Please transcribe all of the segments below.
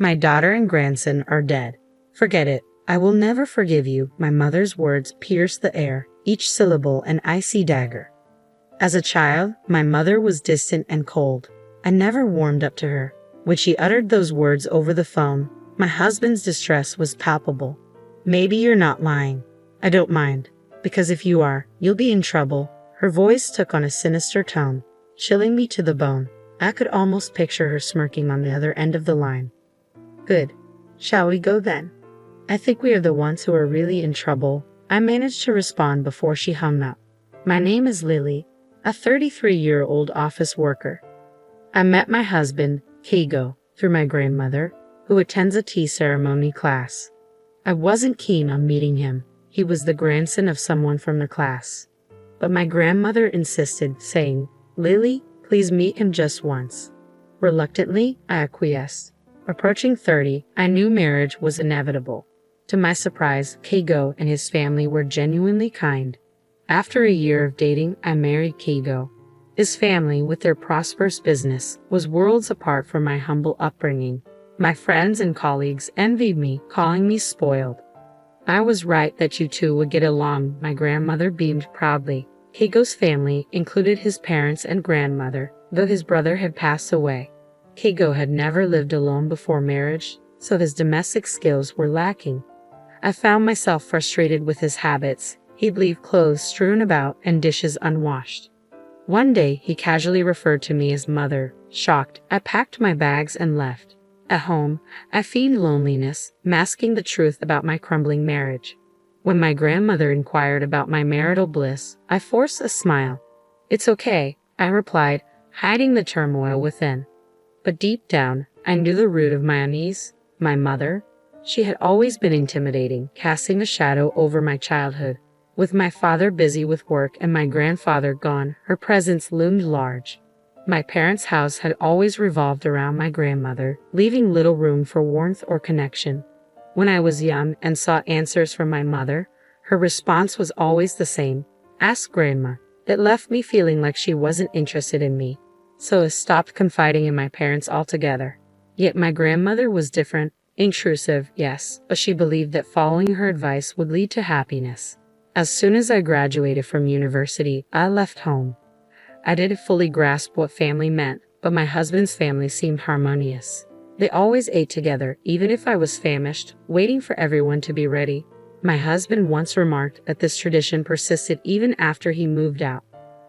My daughter and grandson are dead. Forget it. I will never forgive you. My mother's words pierced the air, each syllable an icy dagger. As a child, my mother was distant and cold. I never warmed up to her. When she uttered those words over the phone, my husband's distress was palpable. Maybe you're not lying. I don't mind. Because if you are, you'll be in trouble. Her voice took on a sinister tone, chilling me to the bone. I could almost picture her smirking on the other end of the line. Good. Shall we go then? I think we are the ones who are really in trouble. I managed to respond before she hung up. My name is Lily, a 33-year-old office worker. I met my husband, Keigo, through my grandmother, who attends a tea ceremony class. I wasn't keen on meeting him. He was the grandson of someone from the class. But my grandmother insisted, saying, "Lily, please meet him just once." Reluctantly, I acquiesced. Approaching 30, I knew marriage was inevitable. To my surprise, Keigo and his family were genuinely kind. After a year of dating, I married Keigo. His family, with their prosperous business, was worlds apart from my humble upbringing. My friends and colleagues envied me, calling me spoiled. I was right that you two would get along, my grandmother beamed proudly. Keigo's family included his parents and grandmother, though his brother had passed away. Keigo had never lived alone before marriage, so his domestic skills were lacking. I found myself frustrated with his habits. He'd leave clothes strewn about and dishes unwashed. One day, he casually referred to me as mother. Shocked, I packed my bags and left. At home, I feigned loneliness, masking the truth about my crumbling marriage. When my grandmother inquired about my marital bliss, I forced a smile. "It's okay," I replied, hiding the turmoil within. But deep down, I knew the root of my unease. My mother. She had always been intimidating, casting a shadow over my childhood. With my father busy with work and my grandfather gone, her presence loomed large. My parents' house had always revolved around my grandmother, leaving little room for warmth or connection. When I was young and sought answers from my mother, her response was always the same: "Ask Grandma." It left me feeling like she wasn't interested in me, so I stopped confiding in my parents altogether. Yet my grandmother was different, intrusive, yes, but she believed that following her advice would lead to happiness. As soon as I graduated from university, I left home. I didn't fully grasp what family meant, but my husband's family seemed harmonious. They always ate together, even if I was famished, waiting for everyone to be ready. My husband once remarked that this tradition persisted even after he moved out.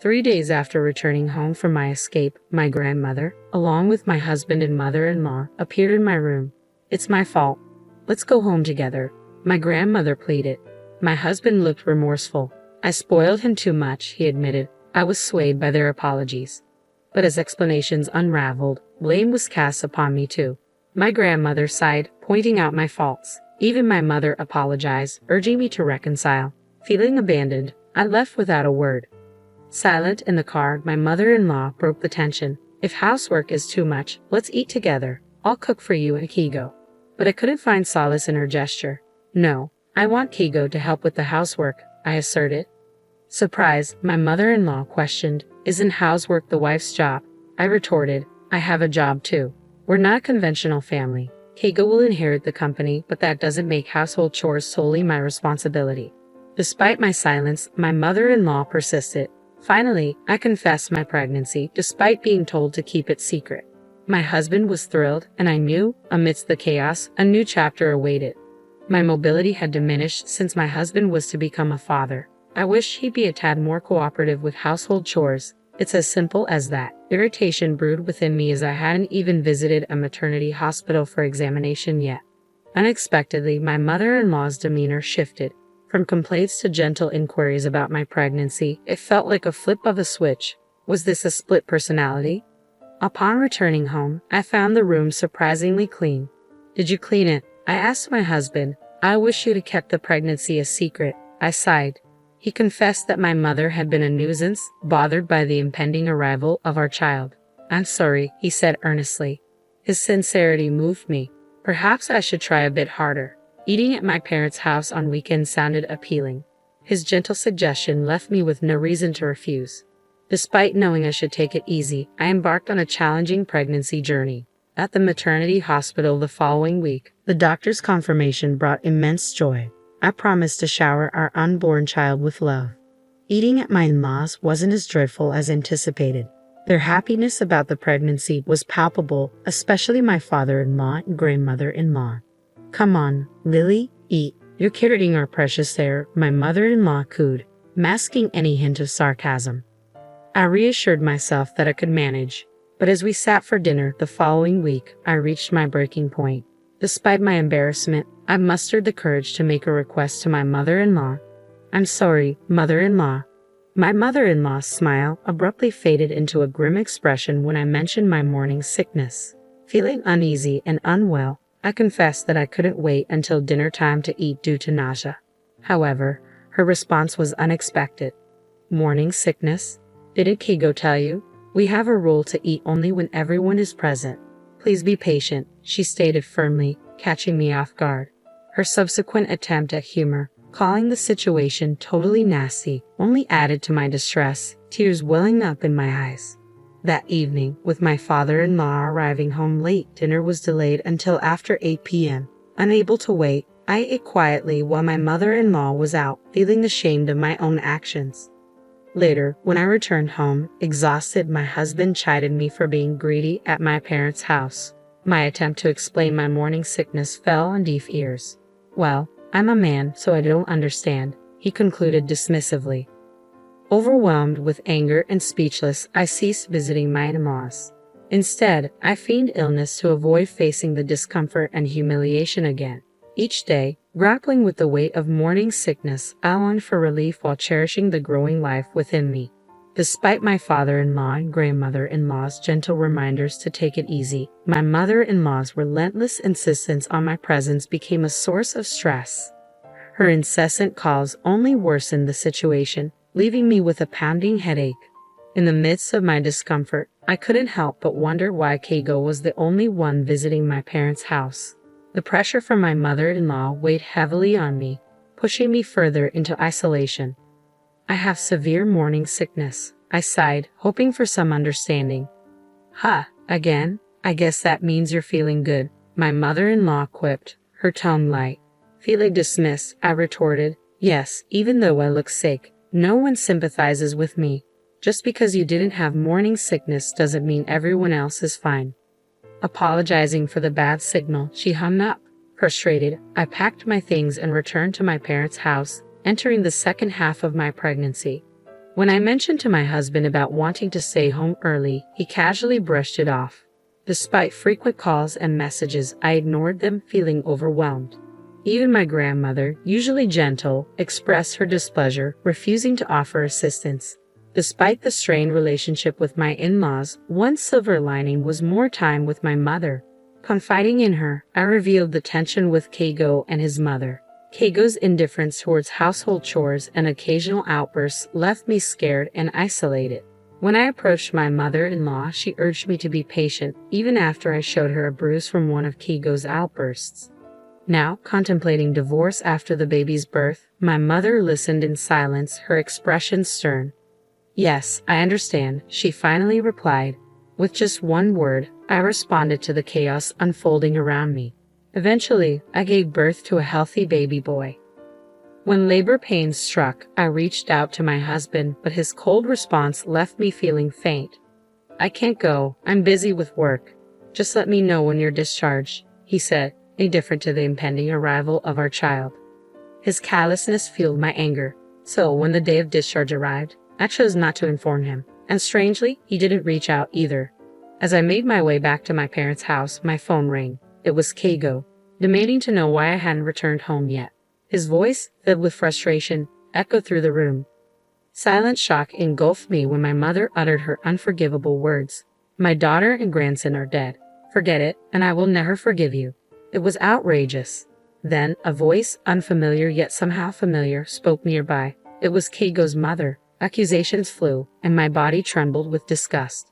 3 days after returning home from my escape, my grandmother, along with my husband and mother-in-law, appeared in my room. "It's my fault. Let's go home together," my grandmother pleaded. My husband looked remorseful. "I spoiled him too much," he admitted. I was swayed by their apologies. But as explanations unraveled, blame was cast upon me too. My grandmother sighed, pointing out my faults. Even my mother apologized, urging me to reconcile. Feeling abandoned, I left without a word. Silent in the car, my mother-in-law broke the tension. "If housework is too much, let's eat together. I'll cook for you and Keigo." But I couldn't find solace in her gesture. "No, I want Keigo to help with the housework," I asserted. Surprised, my mother-in-law questioned, "Isn't housework the wife's job?" I retorted, "I have a job too. We're not a conventional family. Keigo will inherit the company, but that doesn't make household chores solely my responsibility." Despite my silence, my mother-in-law persisted. Finally, I confessed my pregnancy, despite being told to keep it secret. My husband was thrilled, and I knew, amidst the chaos, a new chapter awaited. My mobility had diminished since my husband was to become a father. I wished he'd be a tad more cooperative with household chores. It's as simple as that. Irritation brewed within me as I hadn't even visited a maternity hospital for examination yet. Unexpectedly, my mother-in-law's demeanor shifted. From complaints to gentle inquiries about my pregnancy, it felt like a flip of a switch. Was this a split personality? Upon returning home, I found the room surprisingly clean. "Did you clean it?" I asked my husband. "I wish you'd have kept the pregnancy a secret," I sighed. He confessed that my mother had been a nuisance, bothered by the impending arrival of our child. "I'm sorry," he said earnestly. His sincerity moved me. Perhaps I should try a bit harder. Eating at my parents' house on weekends sounded appealing. His gentle suggestion left me with no reason to refuse. Despite knowing I should take it easy, I embarked on a challenging pregnancy journey. At the maternity hospital the following week, the doctor's confirmation brought immense joy. I promised to shower our unborn child with love. Eating at my in-laws wasn't as dreadful as anticipated. Their happiness about the pregnancy was palpable, especially my father-in-law and grandmother-in-law. "Come on, Lily, eat. You're carrying our precious there," my mother-in-law cooed, masking any hint of sarcasm. I reassured myself that I could manage, but as we sat for dinner the following week, I reached my breaking point. Despite my embarrassment, I mustered the courage to make a request to my mother-in-law. "I'm sorry, mother-in-law." My mother-in-law's smile abruptly faded into a grim expression when I mentioned my morning sickness. Feeling uneasy and unwell, I confessed that I couldn't wait until dinner time to eat due to nausea. However, her response was unexpected. "Morning sickness? Didn't Keigo tell you? We have a rule to eat only when everyone is present. Please be patient," she stated firmly, catching me off guard. Her subsequent attempt at humor, calling the situation totally nasty, only added to my distress, tears welling up in my eyes. That evening, with my father-in-law arriving home late, dinner was delayed until after 8 p.m. Unable to wait, I ate quietly while my mother-in-law was out, feeling ashamed of my own actions. Later, when I returned home, exhausted, my husband chided me for being greedy at my parents' house. My attempt to explain my morning sickness fell on deaf ears. "Well, I'm a man, so I don't understand," he concluded dismissively. Overwhelmed with anger and speechless, I ceased visiting my in-laws. Instead, I feigned illness to avoid facing the discomfort and humiliation again. Each day, grappling with the weight of morning sickness, I longed for relief while cherishing the growing life within me. Despite my father-in-law and grandmother-in-law's gentle reminders to take it easy, my mother-in-law's relentless insistence on my presence became a source of stress. Her incessant calls only worsened the situation, leaving me with a pounding headache. In the midst of my discomfort, I couldn't help but wonder why Keigo was the only one visiting my parents' house. The pressure from my mother-in-law weighed heavily on me, pushing me further into isolation. "I have severe morning sickness," I sighed, hoping for some understanding. "Huh, again? I guess that means you're feeling good," my mother-in-law quipped, her tone light. Feeling dismissed, I retorted, "Yes, even though I look sick, no one sympathizes with me. Just because you didn't have morning sickness doesn't mean everyone else is fine." Apologizing for the bad signal, she hung up. Frustrated, I packed my things and returned to my parents' house, entering the second half of my pregnancy. When I mentioned to my husband about wanting to stay home early, he casually brushed it off. Despite frequent calls and messages, I ignored them, feeling overwhelmed. Even my grandmother, usually gentle, expressed her displeasure, refusing to offer assistance. Despite the strained relationship with my in-laws, one silver lining was more time with my mother. Confiding in her, I revealed the tension with Keigo and his mother. Keigo's indifference towards household chores and occasional outbursts left me scared and isolated. When I approached my mother-in-law, she urged me to be patient, even after I showed her a bruise from one of Keigo's outbursts. Now, contemplating divorce after the baby's birth, my mother listened in silence, her expression stern. "Yes, I understand," she finally replied. With just one word, I responded to the chaos unfolding around me. Eventually, I gave birth to a healthy baby boy. When labor pains struck, I reached out to my husband, but his cold response left me feeling faint. "I can't go. I'm busy with work. Just let me know when you're discharged," he said, indifferent to the impending arrival of our child. His callousness fueled my anger, so when the day of discharge arrived, I chose not to inform him, and strangely, he didn't reach out either. As I made my way back to my parents' house, my phone rang. It was Keigo, demanding to know why I hadn't returned home yet. His voice, filled with frustration, echoed through the room. Silent shock engulfed me when my mother uttered her unforgivable words. "My daughter and grandson are dead. Forget it, and I will never forgive you." It was outrageous. Then, a voice, unfamiliar yet somehow familiar, spoke nearby. It was Keigo's mother. Accusations flew, and my body trembled with disgust.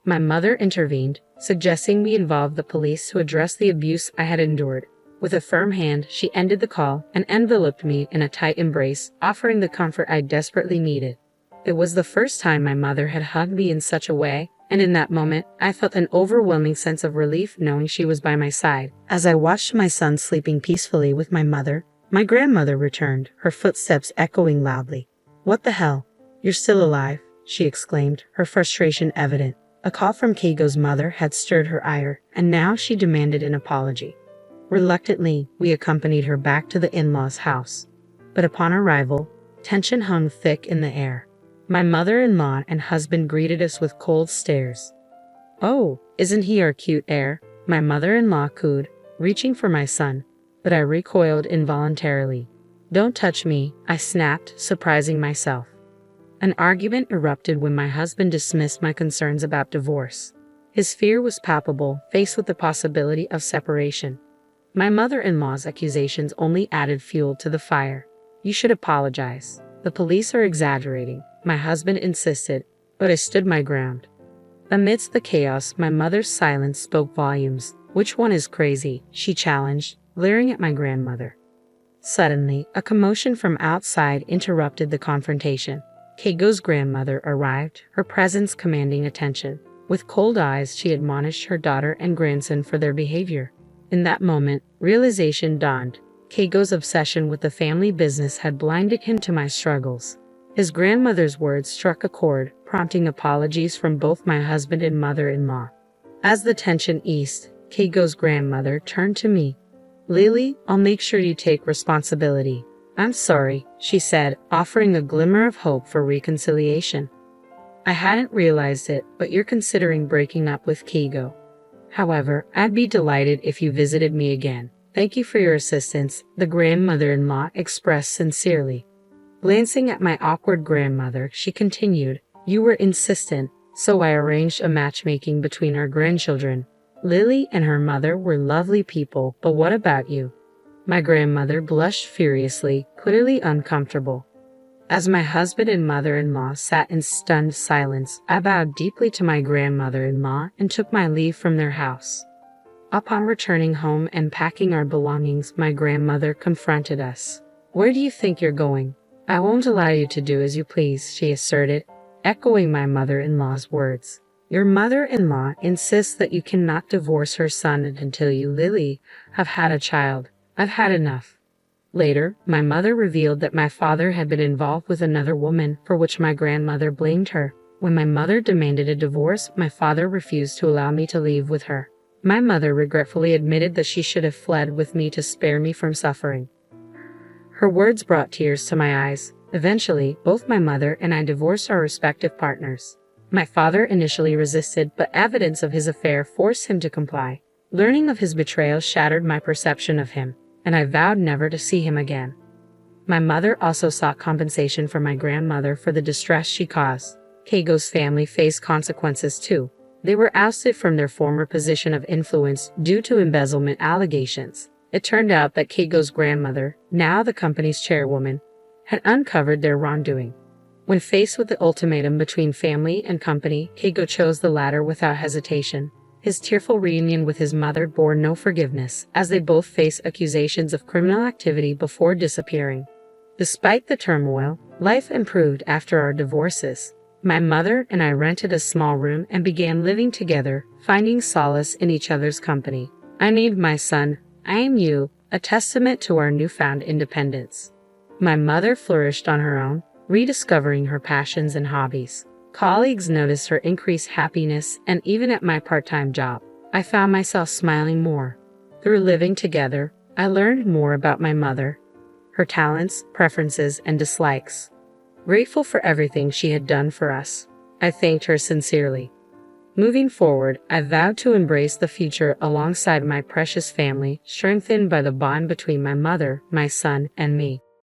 My mother intervened, suggesting we involve the police to address the abuse I had endured. With a firm hand, she ended the call and enveloped me in a tight embrace, offering the comfort I desperately needed. It was the first time my mother had hugged me in such a way, And in that moment, I felt an overwhelming sense of relief knowing she was by my side. As I watched my son sleeping peacefully with my mother, my grandmother returned, her footsteps echoing loudly. "What the hell? You're still alive," she exclaimed, her frustration evident. A call from Keigo's mother had stirred her ire, and now she demanded an apology. Reluctantly, we accompanied her back to the in-laws' house. But upon arrival, tension hung thick in the air. My mother-in-law and husband greeted us with cold stares. "Oh, isn't he our cute heir?" my mother-in-law cooed, reaching for my son, but I recoiled involuntarily. "Don't touch me," I snapped, surprising myself. An argument erupted when my husband dismissed my concerns about divorce. His fear was palpable, faced with the possibility of separation. My mother-in-law's accusations only added fuel to the fire. "You should apologize. The police are exaggerating," my husband insisted, but I stood my ground. Amidst the chaos, my mother's silence spoke volumes. "Which one is crazy?" she challenged, glaring at my grandmother. Suddenly, a commotion from outside interrupted the confrontation. Keigo's grandmother arrived, her presence commanding attention. With cold eyes, she admonished her daughter and grandson for their behavior. In that moment, realization dawned. Keigo's obsession with the family business had blinded him to my struggles. His grandmother's words struck a chord, prompting apologies from both my husband and mother-in-law. As the tension eased, Keigo's grandmother turned to me. "Lily, I'll make sure you take responsibility." "I'm sorry," she said, offering a glimmer of hope for reconciliation. "I hadn't realized it, but you're considering breaking up with Keigo. However, I'd be delighted if you visited me again. Thank you for your assistance," the grandmother-in-law expressed sincerely. Glancing at my awkward grandmother, she continued, "You were insistent, so I arranged a matchmaking between our grandchildren. Lily and her mother were lovely people, but what about you?" My grandmother blushed furiously, clearly uncomfortable. As my husband and mother-in-law sat in stunned silence, I bowed deeply to my grandmother-in-law and took my leave from their house. Upon returning home and packing our belongings, my grandmother confronted us. "Where do you think you're going?" "I won't allow you to do as you please," she asserted, echoing my mother-in-law's words. "Your mother-in-law insists that you cannot divorce her son until you, Lily, have had a child. I've had enough." Later, my mother revealed that my father had been involved with another woman, for which my grandmother blamed her. When my mother demanded a divorce, my father refused to allow me to leave with her. My mother regretfully admitted that she should have fled with me to spare me from suffering. Her words brought tears to my eyes. Eventually, both my mother and I divorced our respective partners. My father initially resisted, but evidence of his affair forced him to comply. Learning of his betrayal shattered my perception of him, and I vowed never to see him again. My mother also sought compensation from my grandmother for the distress she caused. Keigo's family faced consequences too. They were ousted from their former position of influence due to embezzlement allegations. It turned out that Keigo's grandmother, now the company's chairwoman, had uncovered their wrongdoing. When faced with the ultimatum between family and company, Keigo chose the latter without hesitation. His tearful reunion with his mother bore no forgiveness, as they both faced accusations of criminal activity before disappearing. Despite the turmoil, life improved after our divorces. My mother and I rented a small room and began living together, finding solace in each other's company. I named my son, "I Am You," a testament to our newfound independence. My mother flourished on her own, rediscovering her passions and hobbies. Colleagues noticed her increased happiness, and even at my part-time job, I found myself smiling more. Through living together, I learned more about my mother, her talents, preferences, and dislikes. Grateful for everything she had done for us, I thanked her sincerely. Moving forward, I vowed to embrace the future alongside my precious family, strengthened by the bond between my mother, my son, and me.